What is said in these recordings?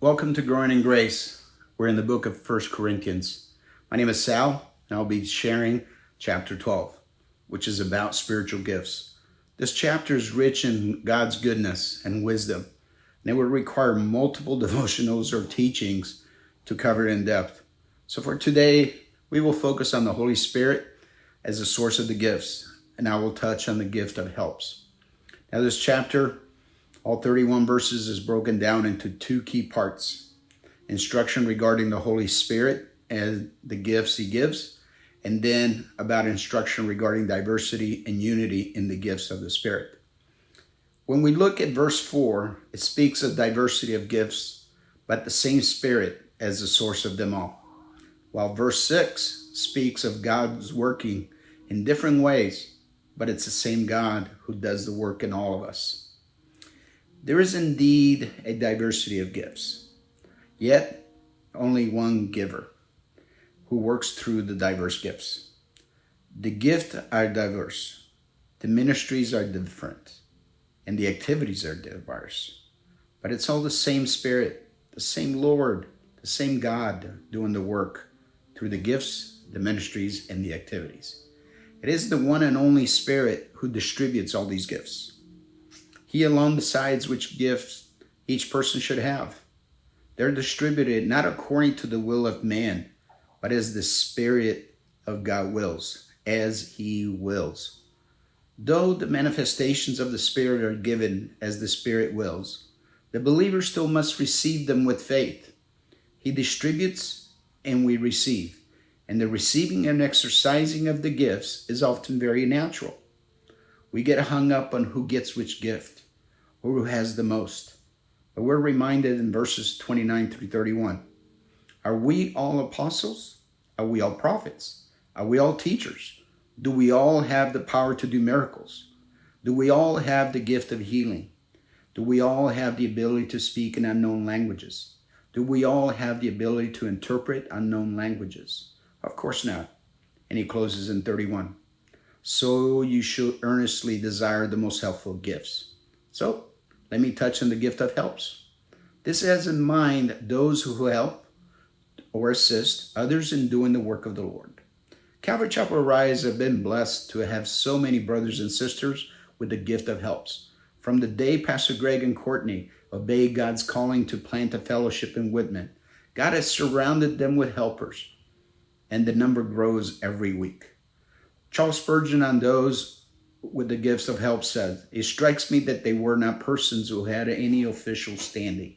Welcome to Growing in Grace. We're in the book of 1 Corinthians. My name is Sal, and I'll be sharing chapter 12, which is about spiritual gifts. This chapter is rich in God's goodness and wisdom, and it will require multiple devotionals or teachings to cover it in depth. So for today, we will focus on the Holy Spirit as the source of the gifts, and I will touch on the gift of helps. Now this chapter, all 31 verses, is broken down into two key parts: instruction regarding the Holy Spirit and the gifts he gives, and then about instruction regarding diversity and unity in the gifts of the Spirit. When we look at verse 4, it speaks of diversity of gifts, but the same Spirit as the source of them all. While verse 6 speaks of God's working in different ways, but it's the same God who does the work in all of us. There is indeed a diversity of gifts, yet only one giver who works through the diverse gifts. The gifts are diverse, the ministries are different, and the activities are diverse. But it's all the same Spirit, the same Lord, the same God doing the work through the gifts, the ministries, and the activities. It is the one and only Spirit who distributes all these gifts. He alone decides which gifts each person should have. They're distributed not according to the will of man, but as the Spirit of God wills, as He wills. Though the manifestations of the Spirit are given as the Spirit wills, the believer still must receive them with faith. He distributes and we receive, and the receiving and exercising of the gifts is often very natural. We get hung up on who gets which gift, or who has the most. But we're reminded in verses 29 through 31. Are we all apostles? Are we all prophets? Are we all teachers? Do we all have the power to do miracles? Do we all have the gift of healing? Do we all have the ability to speak in unknown languages? Do we all have the ability to interpret unknown languages? Of course not. And he closes in 31. So you should earnestly desire the most helpful gifts. So let me touch on the gift of helps. This has in mind those who help or assist others in doing the work of the Lord. Calvary Chapel Rise have been blessed to have so many brothers and sisters with the gift of helps. From the day Pastor Greg and Courtney obeyed God's calling to plant a fellowship in Whitman, God has surrounded them with helpers, and the number grows every week. Charles Spurgeon on those with the gifts of help said, "It strikes me that they were not persons who had any official standing,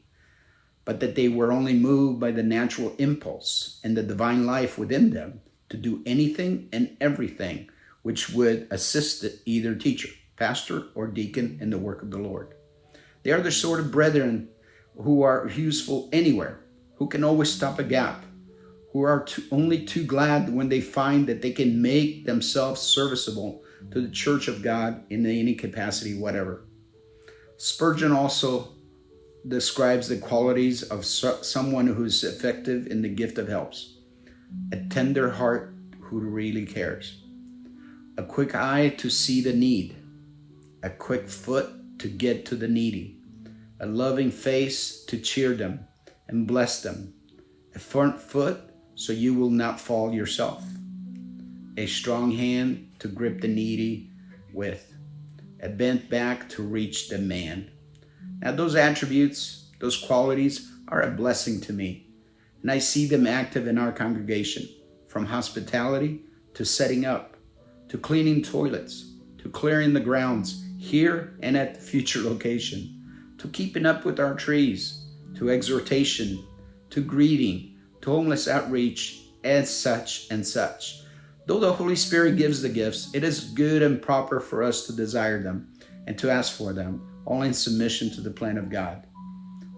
but that they were only moved by the natural impulse and the divine life within them to do anything and everything which would assist either teacher, pastor, or deacon in the work of the Lord. They are the sort of brethren who are useful anywhere, who can always stop a gap, who are only too glad when they find that they can make themselves serviceable to the church of God in any capacity, whatever." Spurgeon also describes the qualities of someone who's effective in the gift of helps: a tender heart who really cares, a quick eye to see the need, a quick foot to get to the needy, a loving face to cheer them and bless them, a front foot so you will not fall yourself, a strong hand to grip the needy with, a bent back to reach the man. Now those attributes, those qualities are a blessing to me, and I see them active in our congregation, from hospitality to setting up, to cleaning toilets, to clearing the grounds here and at the future location, to keeping up with our trees, to exhortation, to greeting, to homeless outreach, and such and such. Though the Holy Spirit gives the gifts, it is good and proper for us to desire them and to ask for them, all in submission to the plan of God.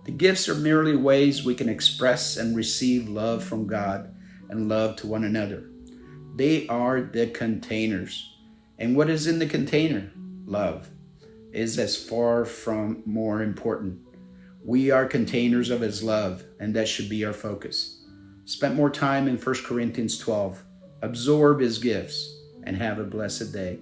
The gifts are merely ways we can express and receive love from God and love to one another. They are the containers. And what is in the container? Love is as far from more important. We are containers of His love, and that should be our focus. Spend more time in 1 Corinthians 12. Absorb His gifts and have a blessed day.